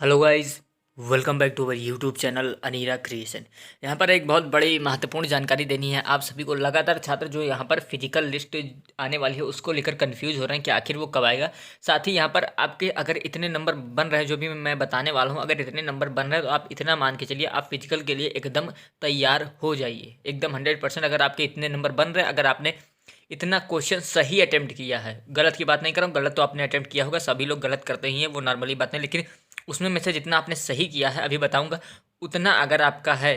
Hello guys, welcome back to our YouTube channel Aneera creation. यहाँ पर एक बहुत बड़ी महत्वपूर्ण जानकारी देनी है आप सभी को। लगातार छात्र जो यहाँ पर फिजिकल लिस्ट आने वाली है उसको लेकर कंफ्यूज हो रहे हैं कि आखिर वो कब आएगा। साथ ही यहाँ पर आपके अगर इतने नंबर बन रहे हैं, जो भी मैं बताने वाला हूँ, अगर इतने नंबर बन रहे हैं तो आप इतना मान के चलिए आप फिजिकल के लिए एकदम तैयार हो जाइए। एकदम 100% अगर आपके इतने नंबर बन रहे हैं, अगर आपने इतना क्वेश्चन सही अटेम्प्ट किया है, गलत की बात नहीं कर रहा हूँ, गलत तो आपने अटेम्प्ट किया होगा, सभी लोग गलत करते ही हैं, वो नॉर्मली बात नहीं, लेकिन उसमें में से जितना आपने सही किया है अभी बताऊंगा उतना अगर आपका है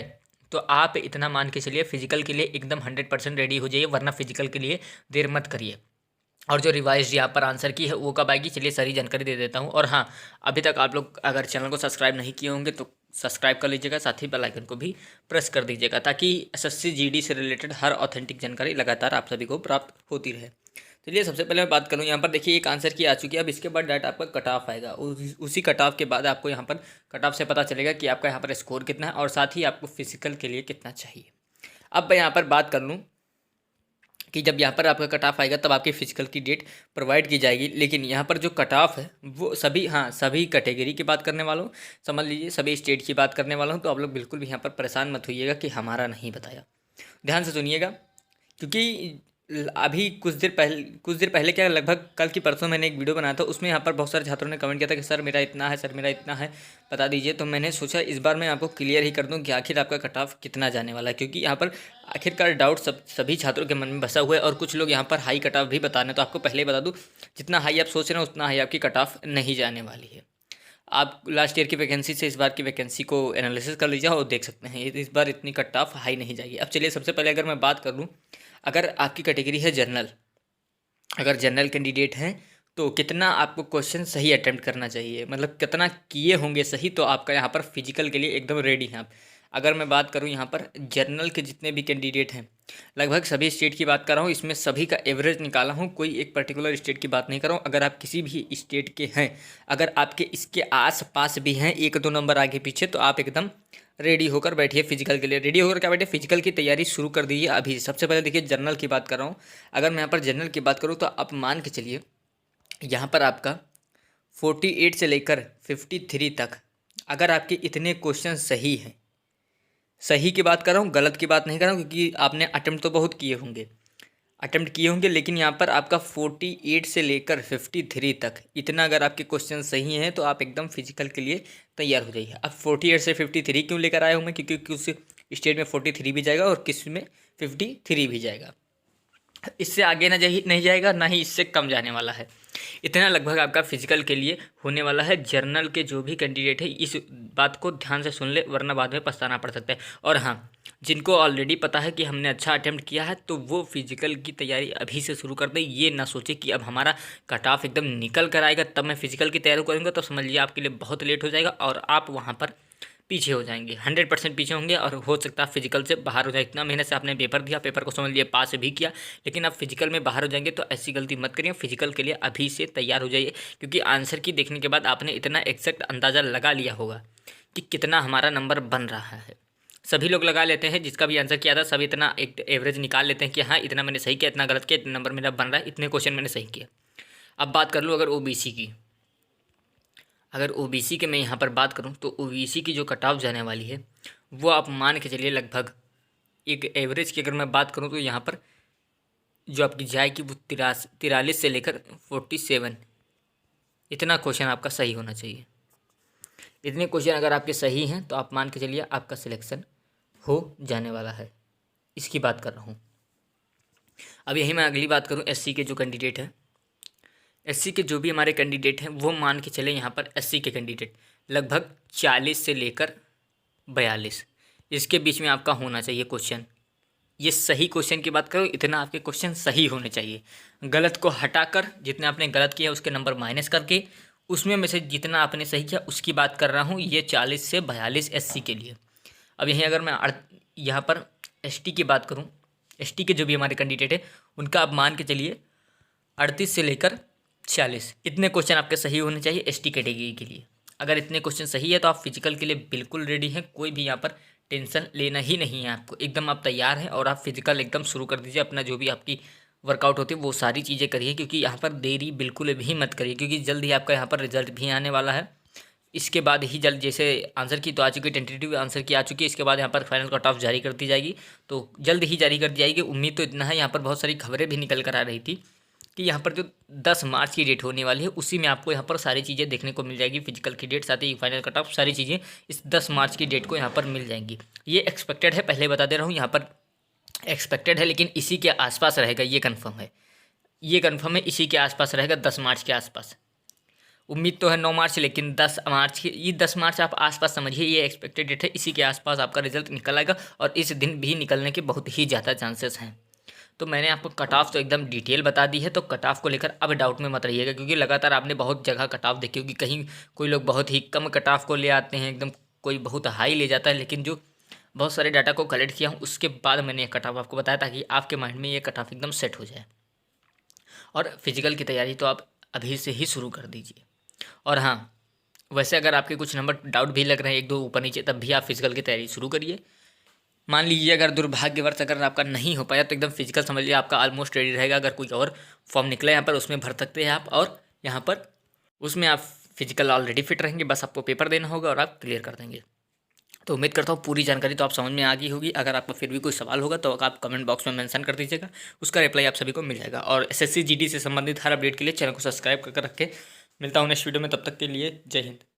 तो आप इतना मान के चलिए फिजिकल के लिए एकदम 100% रेडी हो जाइए, वरना फिजिकल के लिए देर मत करिए। और जो रिवाइज यहाँ पर आंसर की है वो कब आएगी, चलिए सारी जानकारी दे देता हूँ। और हाँ, अभी तक आप लोग अगर चैनल को सब्सक्राइब नहीं किए होंगे तो सब्सक्राइब कर लीजिएगा, साथ ही बेल आइकन को भी प्रेस कर दीजिएगा ताकि एसएससी जीडी से रिलेटेड हर ऑथेंटिक जानकारी लगातार आप सभी को प्राप्त होती रहे। चलिए सबसे पहले मैं बात करूँ, यहाँ पर देखिए एक आंसर की आ चुकी है। अब इसके बाद डायरेक्ट आपका कट ऑफ आएगा, उसी कट ऑफ के बाद आपको यहाँ पर कट ऑफ से पता चलेगा कि आपका यहाँ पर स्कोर कितना है और साथ ही आपको फिजिकल के लिए कितना चाहिए। अब मैं यहाँ पर बात कर लूँ कि जब यहाँ पर आपका कट ऑफ आएगा तब आपकी फिजिकल की डेट प्रोवाइड की जाएगी। लेकिन यहाँ पर जो कट ऑफ है वो सभी कैटेगरी की बात करने वाला हूँ, समझ लीजिए सभी स्टेट की बात करने वाला हूँ। तो आप लोग बिल्कुल भी यहाँ पर परेशान मत होइएगा कि हमारा नहीं बताया, ध्यान से सुनिएगा। क्योंकि अभी कुछ देर पहले क्या, लगभग कल की परसों मैंने एक वीडियो बनाया था, उसमें यहाँ पर बहुत सारे छात्रों ने कमेंट किया था कि सर मेरा इतना है, सर मेरा इतना है, बता दीजिए। तो मैंने सोचा इस बार मैं आपको क्लियर ही कर दूं कि आखिर आपका कट ऑफ कितना जाने वाला है, क्योंकि यहाँ पर आखिरकार डाउट सभी छात्रों के मन में बसा हुआ है और कुछ लोग यहाँ पर हाई कट ऑफ भी बताने। तो आपको पहले ही बता दूँ, जितना हाई आप सोच रहे हैं उतना हाई आपकी कट ऑफ नहीं जाने वाली है। आप लास्ट ईयर की वैकेंसी से इस बार की वैकेंसी को एनालिसिस कर लीजिए और देख सकते हैं इस बार इतनी कट ऑफ हाई नहीं जाएगी। अब चलिए सबसे पहले अगर मैं बात कर लूँ, अगर आपकी कैटेगरी है जनरल, अगर जनरल कैंडिडेट हैं तो कितना आपको क्वेश्चन सही अटेम्प्ट करना चाहिए, मतलब कितना किए होंगे सही, तो आपका यहाँ पर फिजिकल के लिए एकदम रेडी हैं आप। अगर मैं बात करूँ यहाँ पर जनरल के जितने भी कैंडिडेट हैं, लगभग सभी स्टेट की बात कर रहा हूँ, इसमें सभी का एवरेज निकाला हूँ, कोई एक पर्टिकुलर स्टेट की बात नहीं कर रहा हूँ। अगर आप किसी भी स्टेट के हैं, अगर आपके इसके आस पास भी हैं एक दो नंबर आगे पीछे, तो आप एकदम रेडी होकर बैठिए फिजिकल के लिए। रेडी होकर क्या बैठिए, फिजिकल की तैयारी शुरू कर दीजिए अभी। सबसे पहले देखिए जनरल की बात कर रहा हूँ, अगर मैं यहाँ पर जनरल की बात करूँ तो आप मान के चलिए यहाँ पर आपका 48 से लेकर 53 तक अगर आपके इतने क्वेश्चन सही हैं, सही की बात कर रहा हूँ, गलत की बात नहीं कर रहा हूँ, क्योंकि आपने अटेम्प्ट तो बहुत किए होंगे, लेकिन यहाँ पर आपका 48 से लेकर 53 तक इतना अगर आपके क्वेश्चन सही हैं तो आप एकदम फिजिकल के लिए तैयार हो जाइए। अब 48 से 53 क्यों लेकर आया हूँ मैं, क्योंकि कुछ स्टेट में 43 भी जाएगा और किस में 53 भी जाएगा। इससे आगे नहीं जाएगा, ना ही इससे कम जाने वाला है। इतना लगभग आपका फिजिकल के लिए होने वाला है। जर्नल के जो भी कैंडिडेट है इस बात को ध्यान से सुन ले, वरना बाद में पछताना पड़ सकता है। और हाँ, जिनको ऑलरेडी पता है कि हमने अच्छा अटेम्प्ट किया है तो वो फिजिकल की तैयारी अभी से शुरू कर दें। ये ना सोचे कि अब हमारा कट ऑफ एकदम निकल कर आएगा तब मैं फिजिकल की तैयारी करूँगा, तो समझ लीजिए आपके लिए बहुत लेट हो जाएगा और आप वहाँ पर पीछे हो जाएंगे, 100% पीछे होंगे और हो सकता है फिजिकल से बाहर हो जाए। इतना मेहनत से आपने पेपर दिया, पेपर को समझ लिए पास भी किया, लेकिन आप फिजिकल में बाहर हो जाएंगे। तो ऐसी गलती मत करिए, फिजिकल के लिए अभी से तैयार हो जाइए, क्योंकि आंसर की देखने के बाद आपने इतना एक्जैक्ट अंदाज़ा लगा लिया होगा कि कितना हमारा नंबर बन रहा है। सभी लोग लगा लेते हैं, जिसका भी आंसर किया था सभी इतना एक एवरेज निकाल लेते हैं कि हाँ इतना मैंने सही किया, इतना गलत किया, इतना नंबर मेरा बन रहा है, इतने क्वेश्चन मैंने सही किया। अब बात कर लूँ अगर ओबीसी की, अगर ओबीसी के मैं यहाँ पर बात करूँ तो ओबीसी की जो कट ऑफ जाने वाली है वो आप मान के चलिए लगभग एक एवरेज की अगर मैं बात करूँ तो यहाँ पर जो आपकी जाएगी वो 43 से लेकर 47, इतना क्वेश्चन आपका सही होना चाहिए। इतने क्वेश्चन अगर आपके सही हैं तो आप मान के चलिए आपका सिलेक्शन हो जाने वाला है, इसकी बात कर रहा हूँ। अब यही मैं अगली बात करूँ, एससी के जो कैंडिडेट हैं, एससी के जो भी हमारे कैंडिडेट हैं वो मान के चले यहाँ पर एससी के कैंडिडेट लगभग 40 से लेकर 42, इसके बीच में आपका होना चाहिए क्वेश्चन। ये सही क्वेश्चन की बात करो, इतना आपके क्वेश्चन सही होने चाहिए। गलत को हटाकर जितने आपने गलत किया उसके नंबर माइनस करके उसमें में से जितना आपने सही किया उसकी बात कर रहा हूँ। ये 40 से 42 एससी के लिए। अब यहीं अगर मैं यहाँ पर एसटी की बात करूँ, एसटी के जो भी हमारे कैंडिडेट है उनका आप मान के चलिए 38 से लेकर 46, इतने क्वेश्चन आपके सही होने चाहिए एसटी कैटेगरी के लिए। अगर इतने क्वेश्चन सही है तो आप फिजिकल के लिए बिल्कुल रेडी हैं, कोई भी यहाँ पर टेंशन लेना ही नहीं है आपको, एकदम आप तैयार हैं और आप फिजिकल एकदम शुरू कर दीजिए। अपना जो भी आपकी वर्कआउट होती है वो सारी चीज़ें करिए, क्योंकि यहाँ पर देरी बिल्कुल भी मत करिए, क्योंकि जल्द ही आपका यहाँ पर रिजल्ट भी आने वाला है। इसके बाद ही जल्द, जैसे आंसर की तो आ चुकी है, टेंटेटिव आंसर की आ चुकी है, इसके बाद यहाँ पर फाइनल कट ऑफ जारी कर दी जाएगी। तो जल्द ही जारी कर दी जाएगी। उम्मीद तो इतना है। यहाँ पर बहुत सारी खबरें भी निकल कर आ रही थी कि यहाँ पर जो 10 मार्च की डेट होने वाली है उसी में आपको यहाँ पर सारी चीज़ें देखने को मिल जाएगी। फिजिकल की डेट, साथ ही फाइनल कट ऑफ, सारी चीज़ें इस 10 मार्च की डेट को यहाँ पर मिल जाएंगी। ये एक्सपेक्टेड है, पहले बता दे रहा हूँ, यहाँ पर एक्सपेक्टेड है, लेकिन इसी के आसपास रहेगा, ये कन्फर्म है। ये कन्फर्म है, इसी के आसपास रहेगा, 10 मार्च के आसपास। उम्मीद तो है 9 मार्च, लेकिन 10 मार्च की, ये 10 मार्च आप आसपास समझिए, ये एक्सपेक्टेड डेट है। इसी के आसपास आपका रिजल्ट निकल आएगा और इस दिन भी निकलने के बहुत ही ज़्यादा चांसेस हैं। तो मैंने आपको कट ऑफ तो एकदम डिटेल बता दी है, तो कट ऑफ को लेकर अब डाउट में मत रहिएगा, क्योंकि लगातार आपने बहुत जगह कट ऑफ देखी होगी। कहीं कोई लोग बहुत ही कम कट ऑफ को ले आते हैं एकदम, कोई बहुत हाई ले जाता है, लेकिन जो बहुत सारे डाटा को कलेक्ट किया हूँ उसके बाद मैंने ये कट ऑफ आपको बताया, ताकि आपके माइंड में ये कट ऑफ एकदम सेट हो जाए। और फिजिकल की तैयारी तो आप अभी से ही शुरू कर दीजिए। और हाँ, वैसे अगर आपके कुछ नंबर डाउट भी लग रहे हैं, 1-2 ऊपर नीचे, तब भी आप फिजिकल की तैयारी शुरू करिए। मान लीजिए अगर दुर्भाग्यवश अगर आपका नहीं हो पाया, तो एकदम फिजिकल समझ लीजिए आपका ऑलमोस्ट रेडी रहेगा। अगर कोई और फॉर्म निकले यहाँ पर, उसमें भर सकते हैं आप, और यहाँ पर उसमें आप फिजिकल ऑलरेडी फिट रहेंगे, बस आपको पेपर देना होगा और आप क्लियर कर देंगे। तो उम्मीद करता हूँ पूरी जानकारी तो आप समझ में आ गई होगी। अगर आपका फिर भी कोई सवाल होगा तो आप कमेंट बॉक्स में मेंशन कर दीजिएगा, उसका रिप्लाई आप सभी को मिल जाएगा। और एसएससी जीडी से संबंधित हर अपडेट के लिए चैनल को सब्सक्राइब करके रखें। मिलता हूँ नेक्स्ट वीडियो में, तब तक के लिए जय हिंद।